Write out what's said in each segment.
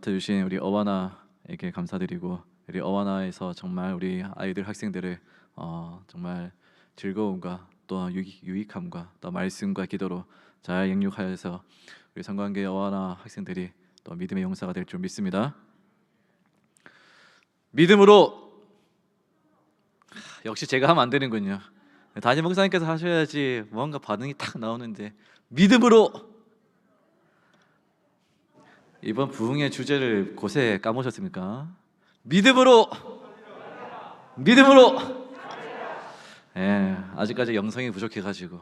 맡아주신 우리 어와나에게 감사드리고, 우리 어와나에서 정말 우리 아이들 학생들을 정말 즐거움과 또 유익함과 또 말씀과 기도로 잘 양육하여서 우리 성관계 어와나 학생들이 또 믿음의 용사가 될 줄 믿습니다. 믿음으로. 역시 제가 하면 안 되는군요. 담임 목사님께서 하셔야지 뭔가 반응이 탁 나오는데, 믿음으로. 이번 부흥의 주제를 곳에 까먹으셨습니까? 믿음으로. 믿음으로. 아직까지 영성이 부족해가지고.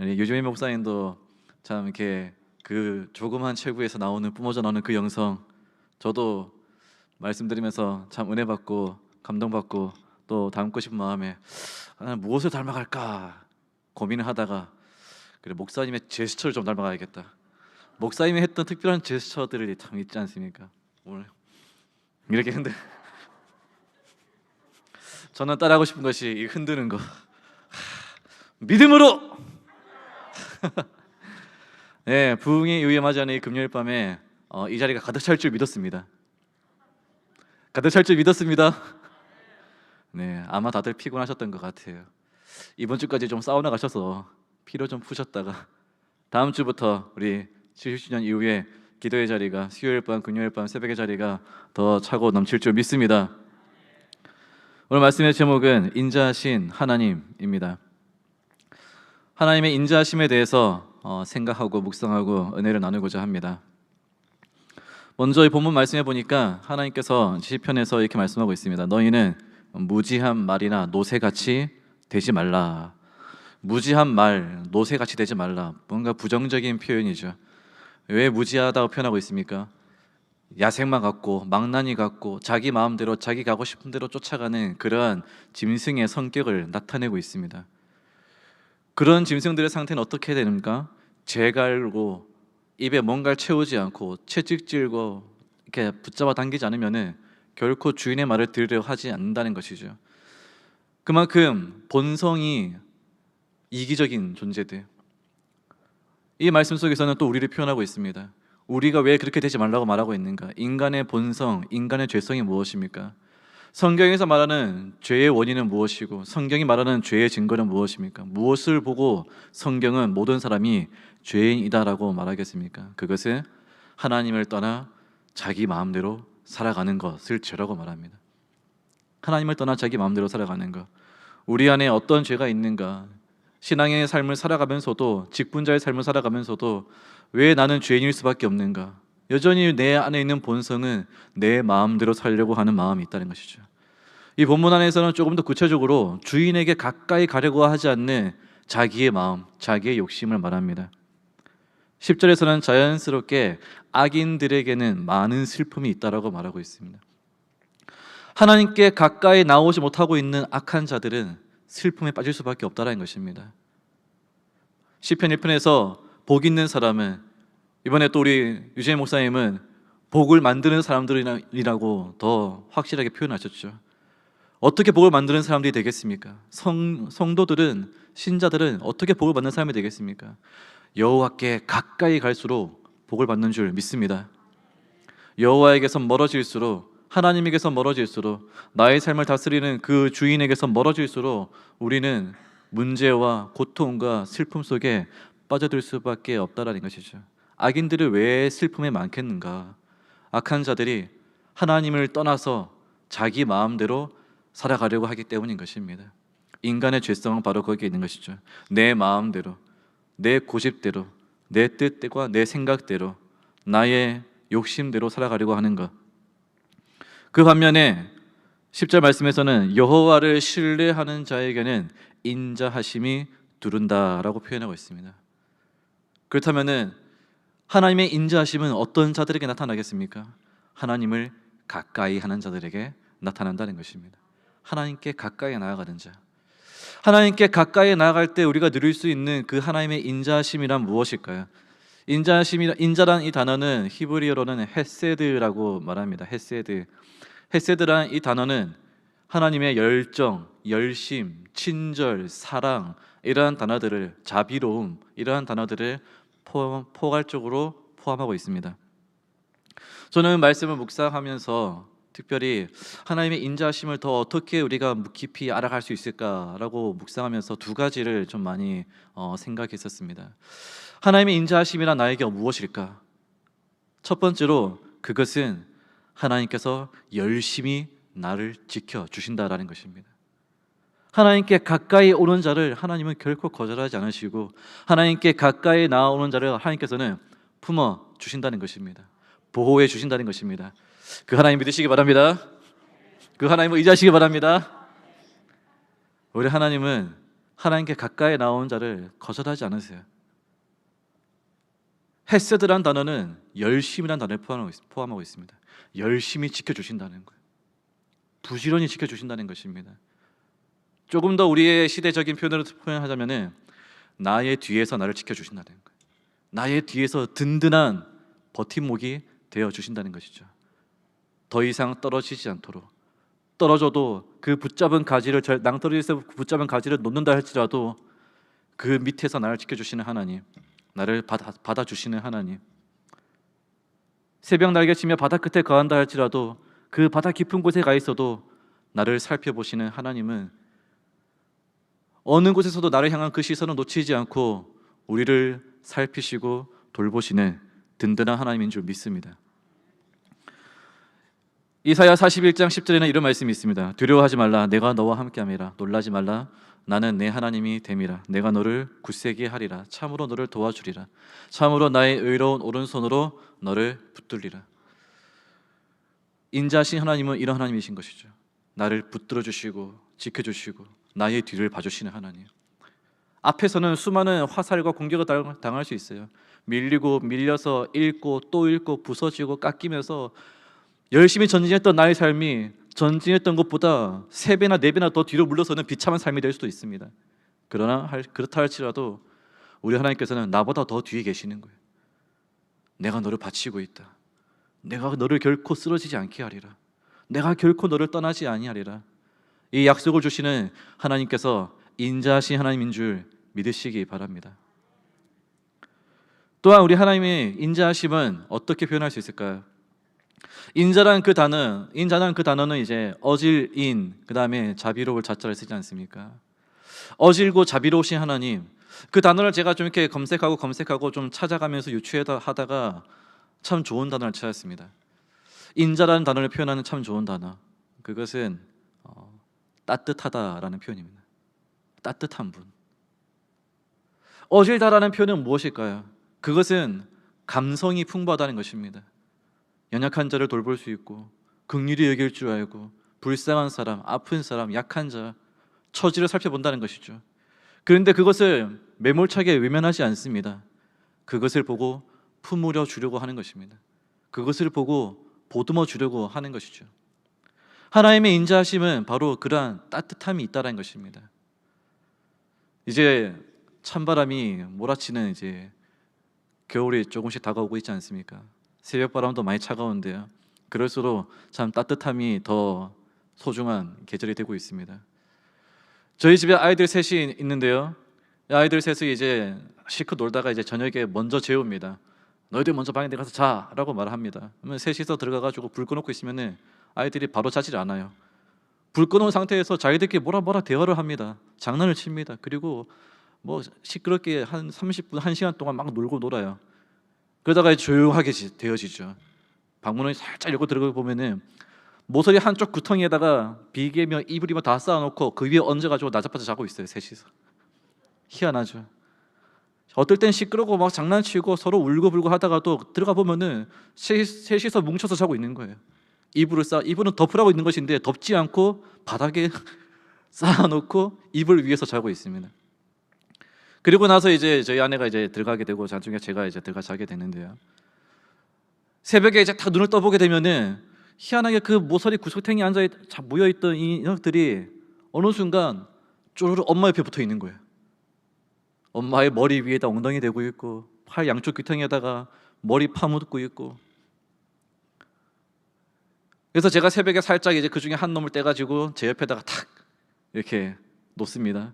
유주민 목사님도 참 이렇게 그 조그만 체구에서 나오는 뿜어져 나오는 그 영성, 저도 말씀드리면서 참 은혜 받고 감동받고 또 닮고 싶은 마음에 무엇을 닮아갈까 고민을 하다가, 그래 목사님의 제스처를 좀 닮아가야겠다. 목사님이 했던 특별한 제스처들이 참 있지 않습니까? 오늘 이렇게 저는 따라하고 싶은 것이 이 흔드는 거. 믿음으로. 네, 부흥의 이후에 맞이하는 이 금요일 밤에 이 자리가 가득 찰 줄 믿었습니다. 가득 찰 줄 믿었습니다. 네, 아마 다들 피곤하셨던 것 같아요. 이번 주까지 좀 사우나 가셔서 피로 좀 푸셨다가 다음 주부터 우리 70주년 이후에 기도의 자리가 수요일 밤, 금요일 밤 새벽의 자리가 더 차고 넘칠 줄 믿습니다. 오늘 말씀의 제목은 인자하신 하나님입니다. 하나님의 인자하심에 대해서 생각하고 묵상하고 은혜를 나누고자 합니다. 먼저 이 본문 말씀해 보니까 하나님께서 시편에서 이렇게 말씀하고 있습니다. 너희는 무지한 말이나 노새같이 되지 말라. 무지한 말, 노새같이 되지 말라. 뭔가 부정적인 표현이죠. 왜 무지하다고 표현하고 있습니까? 야생마 같고 망나니 같고 자기 마음대로 자기 가고 싶은 대로 쫓아가는 그러한 짐승의 성격을 나타내고 있습니다. 그런 짐승들의 상태는 어떻게 되는가? 재갈고 입에 뭔가를 채우지 않고 채찍질고 이렇게 붙잡아 당기지 않으면은 결코 주인의 말을 들으려 하지 않는다는 것이죠. 그만큼 본성이 이기적인 존재들. 이 말씀 속에서는 또 우리를 표현하고 있습니다. 우리가 왜 그렇게 되지 말라고 말하고 있는가? 인간의 본성, 인간의 죄성이 무엇입니까? 성경에서 말하는 죄의 원인은 무엇이고 성경이 말하는 죄의 증거는 무엇입니까? 무엇을 보고 성경은 모든 사람이 죄인이다라고 말하겠습니까? 그것은 하나님을 떠나 자기 마음대로 살아가는 것을 죄라고 말합니다. 하나님을 떠나 자기 마음대로 살아가는 것. 우리 안에 어떤 죄가 있는가? 신앙의 삶을 살아가면서도, 직분자의 삶을 살아가면서도 왜 나는 죄인일 수밖에 없는가? 여전히 내 안에 있는 본성은 내 마음대로 살려고 하는 마음이 있다는 것이죠. 이 본문 안에서는 조금 더 구체적으로 주인에게 가까이 가려고 하지 않는 자기의 마음, 자기의 욕심을 말합니다. 10절에서는 자연스럽게 악인들에게는 많은 슬픔이 있다라고 말하고 있습니다. 하나님께 가까이 나오지 못하고 있는 악한 자들은 슬픔에 빠질 수밖에 없다는 것입니다. 시편 1편에서 복 있는 사람은, 이번에 또 우리 유재인 목사님은 복을 만드는 사람들이라고 더 확실하게 표현하셨죠. 어떻게 복을 만드는 사람들이 되겠습니까? 성도들은, 신자들은 어떻게 복을 받는 사람이 되겠습니까? 여호와께 가까이 갈수록 복을 받는 줄 믿습니다. 여호와에게서 멀어질수록, 하나님에게서 멀어질수록, 나의 삶을 다스리는 그 주인에게서 멀어질수록 우리는 문제와 고통과 슬픔 속에 빠져들 수밖에 없다라는 것이죠. 악인들이 왜 슬픔에 많겠는가? 악한 자들이 하나님을 떠나서 자기 마음대로 살아가려고 하기 때문인 것입니다. 인간의 죄성은 바로 거기에 있는 것이죠. 내 마음대로, 내 고집대로, 내 뜻대로, 내 생각대로, 나의 욕심대로 살아가려고 하는 것. 그 반면에 10절 말씀에서는 여호와를 신뢰하는 자에게는 인자하심이 두른다라고 표현하고 있습니다. 그렇다면은 하나님의 인자하심은 어떤 자들에게 나타나겠습니까? 하나님을 가까이 하는 자들에게 나타난다는 것입니다. 하나님께 가까이 나아가는 자. 하나님께 가까이 나아갈 때 우리가 누릴 수 있는 그 하나님의 인자하심이란 무엇일까요? 인자란 이 단어는 히브리어로는 헤세드라고 말합니다. 헤세드란 이 단어는 하나님의 열정, 열심, 친절, 사랑, 이러한 단어들을, 자비로움, 이러한 단어들을 포괄적으로 포함하고 있습니다. 저는 말씀을 묵상하면서 특별히 하나님의 인자하심을 더 어떻게 우리가 깊이 알아갈 수 있을까라고 묵상하면서 두 가지를 좀 많이 생각했었습니다. 하나님의 인자하심이란 나에게 무엇일까? 첫 번째로 그것은 하나님께서 열심히 나를 지켜주신다라는 것입니다. 하나님께 가까이 오는 자를 하나님은 결코 거절하지 않으시고, 하나님께 가까이 나오는 자를 하나님께서는 품어 주신다는 것입니다. 보호해 주신다는 것입니다. 그 하나님 믿으시기 바랍니다. 그 하나님을 의지하시기 바랍니다. 우리 하나님은 하나님께 가까이 나오는 자를 거절하지 않으세요. 헤세드란 단어는 열심이란 단어를 포함하고 있습니다. 열심히 지켜주신다는 거예요. 부지런히 지켜주신다는 것입니다. 조금 더 우리의 시대적인 표현으로 표현하자면 나의 뒤에서 나를 지켜주신다는 거예요. 나의 뒤에서 든든한 버팀목이 되어주신다는 것이죠. 더 이상 떨어지지 않도록, 떨어져도 그 붙잡은 가지를, 낭떠러지에서 붙잡은 가지를 놓는다 할지라도 그 밑에서 나를 지켜주시는 하나님, 나를 받아주시는 하나님, 새벽 날개치며 바다 끝에 거한다 할지라도 그 바다 깊은 곳에 가 있어도 나를 살펴보시는 하나님은 어느 곳에서도 나를 향한 그 시선을 놓치지 않고 우리를 살피시고 돌보시는 든든한 하나님인 줄 믿습니다. 이사야 41장 10절에는 이런 말씀이 있습니다. 두려워하지 말라, 내가 너와 함께함이라. 놀라지 말라, 나는 내 하나님이 됨이라. 내가 너를 굳세게 하리라. 참으로 너를 도와주리라. 참으로 나의 의로운 오른손으로 너를 붙들리라. 인자하신 하나님은 이런 하나님이신 것이죠. 나를 붙들어 주시고 지켜주시고 나의 뒤를 봐주시는 하나님. 앞에서는 수많은 화살과 공격을 당할 수 있어요. 밀리고 밀려서 잃고 또 잃고 부서지고 깎이면서 열심히 전진했던 나의 삶이 전진했던 것보다 3배나 4배나 더 뒤로 물러서는 비참한 삶이 될 수도 있습니다. 그러나 그렇다 할지라도 우리 하나님께서는 나보다 더 뒤에 계시는 거예요. 내가 너를 바치고 있다. 내가 너를 결코 쓰러지지 않게 하리라. 내가 결코 너를 떠나지 아니하리라. 이 약속을 주시는 하나님께서 인자하신 하나님인 줄 믿으시기 바랍니다. 또한 우리 하나님의 인자하심은 어떻게 표현할 수 있을까요? 인자란 그 단어는 이제 어질인, 그 다음에 자비로울 자자를 쓰지 않습니까? 어질고 자비로우신 하나님, 그 단어를 제가 좀 이렇게 검색하고 좀 찾아가면서 유추하다가 참 좋은 단어를 찾았습니다. 인자라는 단어를 표현하는 참 좋은 단어, 그것은 따뜻하다라는 표현입니다. 따뜻한 분. 어질다라는 표현은 무엇일까요? 그것은 감성이 풍부하다는 것입니다. 연약한 자를 돌볼 수 있고 긍휼히 여길 줄 알고 불쌍한 사람, 아픈 사람, 약한 자, 처지를 살펴본다는 것이죠. 그런데 그것을 매몰차게 외면하지 않습니다. 그것을 보고 품으려 주려고 하는 것입니다. 그것을 보고 보듬어 주려고 하는 것이죠. 하나님의 인자하심은 바로 그러한 따뜻함이 있다는 것입니다. 이제 찬바람이 몰아치는 이제 겨울이 조금씩 다가오고 있지 않습니까? 새벽바람도 많이 차가운데요. 그럴수록 참 따뜻함이 더 소중한 계절이 되고 있습니다. 저희 집에 아이들 셋이 있는데요. 아이들 셋이 이제 실컷 놀다가 이제 저녁에 먼저 재웁니다. 너희들 먼저 방에 들어가서 자라고 말합니다. 그러면 셋이서 들어가가지고 불 꺼놓고 있으면은 아이들이 바로 자질 않아요. 불 꺼놓은 상태에서 자기들끼리 뭐라 대화를 합니다. 장난을 칩니다. 그리고 뭐 시끄럽게 한 30분, 1시간 동안 막 놀고 놀아요. 그러다가 조용하게 되어지죠. 방문을 살짝 열고 들어가 보면은 모서리 한쪽 구덩이에다가 비계며 이불이며 다 쌓아놓고 그 위에 얹어가지고 나자빠자 자고 있어요. 셋이서. 희한하죠. 어떨 땐 시끄럽고 막 장난치고 서로 울고불고 하다가도 들어가 보면은 셋이서 뭉쳐서 자고 있는 거예요. 이불은 덮으라고 있는 것인데 덮지 않고 바닥에 쌓아놓고 이불 위에서 자고 있습니다. 그리고 나서 이제 저희 아내가 이제 들어가게 되고 나중에 제가 이제 들어가 자게 되는데요. 새벽에 이제 딱 눈을 떠보게 되면은 희한하게 그 모서리 구석탱이에 모여 있던 이 녀석들이 어느 순간 쪼르르 엄마 옆에 붙어 있는 거예요. 엄마의 머리 위에다 엉덩이 대고 있고 팔 양쪽 귀퉁이에다가 머리 파묻고 있고. 그래서 제가 새벽에 살짝 이제 그 중에 한 놈을 떼가지고 제 옆에다가 탁 이렇게 놓습니다.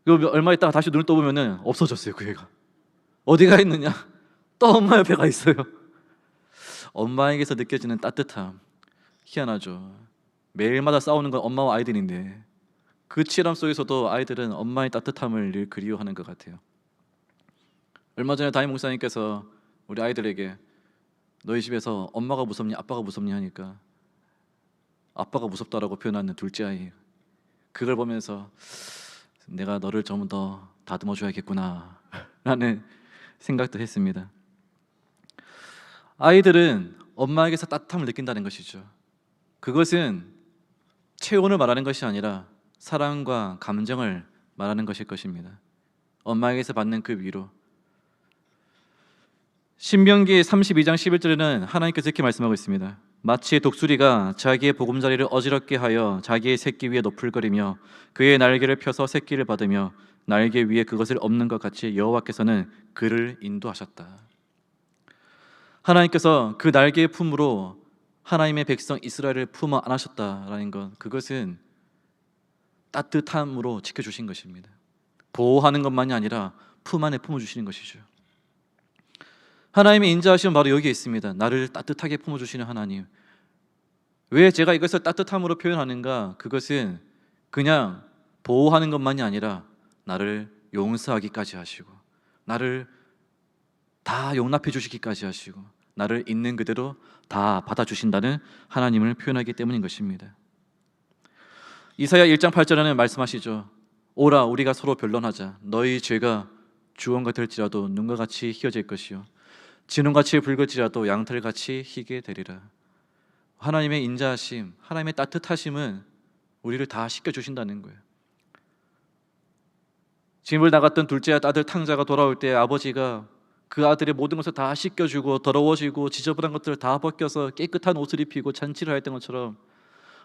그리고 얼마 있다가 다시 눈을 떠보면은 없어졌어요. 그 애가 어디가 있느냐? 또 엄마 옆에 가 있어요. 엄마에게서 느껴지는 따뜻함, 희한하죠. 매일마다 싸우는 건 엄마와 아이들인데 그 치열함 속에서도 아이들은 엄마의 따뜻함을 늘 그리워하는 것 같아요. 얼마 전에 담임 목사님께서 우리 아이들에게 너희 집에서 엄마가 무섭니 아빠가 무섭니 하니까 아빠가 무섭다라고 표현하는 둘째 아이, 그걸 보면서 내가 너를 좀 더 다듬어 줘야겠구나 라는 생각도 했습니다. 아이들은 엄마에게서 따뜻함을 느낀다는 것이죠. 그것은 체온을 말하는 것이 아니라 사랑과 감정을 말하는 것일 것입니다. 엄마에게서 받는 그 위로. 신명기 32장 11절에는 하나님께서 이렇게 말씀하고 있습니다. 마치 독수리가 자기의 보금자리를 어지럽게 하여 자기의 새끼 위에 노풀거리며 그의 날개를 펴서 새끼를 받으며 날개 위에 그것을 엎는 것 같이 여호와께서는 그를 인도하셨다. 하나님께서 그 날개의 품으로 하나님의 백성 이스라엘을 품어 안으셨다라는 것, 그것은 따뜻함으로 지켜주신 것입니다. 보호하는 것만이 아니라 품 안에 품어주시는 것이죠. 하나님의 인자하심은 바로 여기에 있습니다. 나를 따뜻하게 품어주시는 하나님. 왜 제가 이것을 따뜻함으로 표현하는가? 그것은 그냥 보호하는 것만이 아니라 나를 용서하기까지 하시고, 나를 다 용납해 주시기까지 하시고, 나를 있는 그대로 다 받아주신다는 하나님을 표현하기 때문인 것입니다. 이사야 1장 8절에는 말씀하시죠. 오라 우리가 서로 변론하자. 너희 죄가 주홍과 될지라도 눈과 같이 희어질 것이요 진홍같이 붉을지라도 양털같이 희게 되리라. 하나님의 인자하심, 하나님의 따뜻하심은 우리를 다 씻겨주신다는 거예요. 짐을 나갔던 둘째 아들 탕자가 돌아올 때 아버지가 그 아들의 모든 것을 다 씻겨주고 더러워지고 지저분한 것들을 다 벗겨서 깨끗한 옷을 입히고 잔치를 했던 것처럼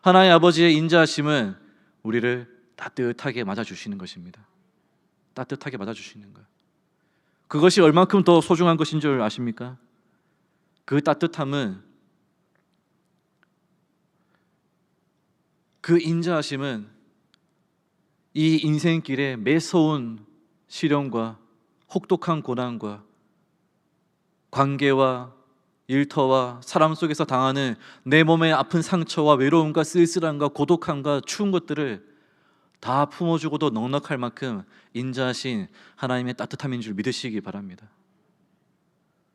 하나님 아버지의 인자하심은 우리를 따뜻하게 맞아주시는 것입니다. 따뜻하게 맞아주시는 거예요. 그것이 얼만큼 더 소중한 것인 줄 아십니까? 그 따뜻함은, 그 인자하심은 이 인생길에 매서운 시련과 혹독한 고난과 관계와 일터와 사람 속에서 당하는 내 몸의 아픈 상처와 외로움과 쓸쓸함과 고독함과 추운 것들을 다 품어주고도 넉넉할 만큼 인자하신 하나님의 따뜻함인 줄 믿으시기 바랍니다.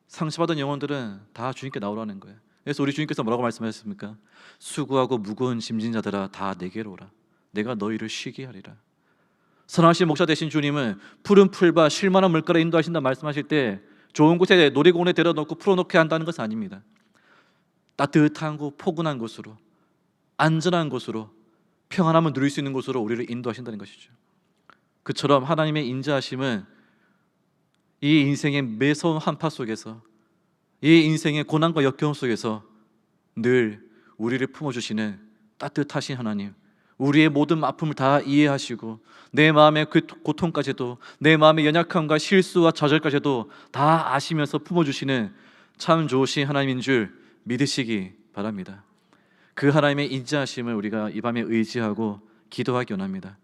상처받은 영혼들은 다 주님께 나오라는 거예요. 그래서 우리 주님께서 뭐라고 말씀하셨습니까? 수고하고 무거운 짐진 자들아 다 내게로 오라. 내가 너희를 쉬게 하리라. 선하신 목자 되신 주님은 푸른 풀과 쉴만한 물가로 인도하신다 말씀하실 때 좋은 곳에 놀이공원에 데려놓고 풀어놓게 한다는 것은 아닙니다. 따뜻한 곳, 포근한 곳으로, 안전한 곳으로, 평안함을 누릴 수 있는 곳으로 우리를 인도하신다는 것이죠. 그처럼 하나님의 인자하심은 이 인생의 매서운 한파 속에서, 이 인생의 고난과 역경 속에서 늘 우리를 품어주시는 따뜻하신 하나님, 우리의 모든 아픔을 다 이해하시고 내 마음의 그 고통까지도, 내 마음의 연약함과 실수와 좌절까지도 다 아시면서 품어주시는 참 좋으신 하나님인 줄 믿으시기 바랍니다. 그 하나님의 인자하심을 우리가 이 밤에 의지하고 기도하기 원합니다.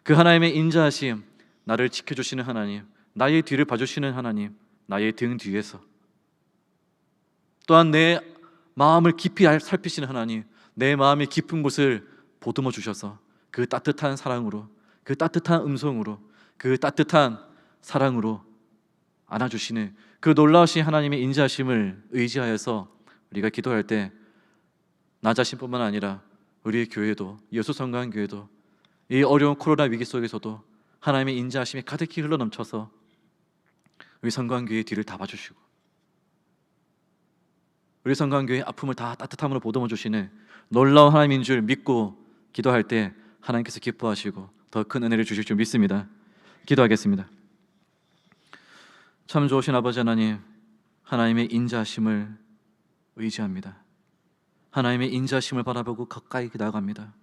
그 하나님의 인자하심, 나를 지켜주시는 하나님, 나의 뒤를 봐주시는 하나님, 나의 등 뒤에서 또한 내 마음을 깊이 살피시는 하나님, 내 마음의 깊은 곳을 보듬어 주셔서 그 따뜻한 사랑으로, 그 따뜻한 음성으로, 그 따뜻한 사랑으로 안아주시는 그 놀라우신 하나님의 인자하심을 의지하여서 우리가 기도할 때 나 자신뿐만 아니라 우리 교회도, 여수성강교회도 이 어려운 코로나 위기 속에서도 하나님의 인자하심이 가득히 흘러넘쳐서 우리 성강교회의 뒤를 다 봐주시고 우리 성강교회의 아픔을 다 따뜻함으로 보듬어 주시는 놀라운 하나님인 줄 믿고 기도할 때 하나님께서 기뻐하시고 더 큰 은혜를 주실 줄 믿습니다. 기도하겠습니다. 참 좋으신 아버지 하나님, 하나님의 인자하심을 의지합니다. 하나님의 인자하심을 바라보고 가까이 나아갑니다.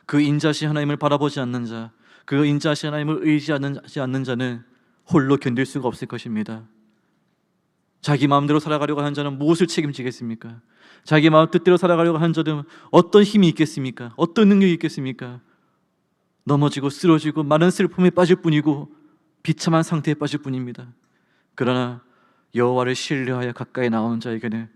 그 인자하신 하나님을 바라보지 않는 자, 그 인자하신 하나님을 의지하지 않는 자는 홀로 견딜 수가 없을 것입니다. 자기 마음대로 살아가려고 하는 자는 무엇을 책임지겠습니까? 자기 마음 뜻대로 살아가려고 하는 자는 어떤 힘이 있겠습니까? 어떤 능력이 있겠습니까? 넘어지고 쓰러지고 많은 슬픔에 빠질 뿐이고 비참한 상태에 빠질 뿐입니다. 그러나 여호와를 신뢰하여 가까이 나오는 자에게는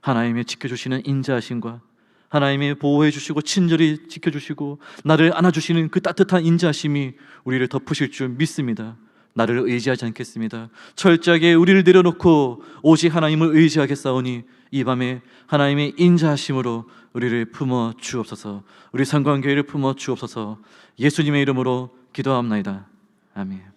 하나님의 지켜주시는 인자하심과 하나님의 보호해 주시고 친절히 지켜주시고 나를 안아주시는 그 따뜻한 인자하심이 우리를 덮으실 줄 믿습니다. 나를 의지하지 않겠습니다. 철저하게 우리를 내려놓고 오직 하나님을 의지하겠사오니 이 밤에 하나님의 인자하심으로 우리를 품어 주옵소서. 우리 성광교회를 품어 주옵소서. 예수님의 이름으로 기도합나이다. 아멘.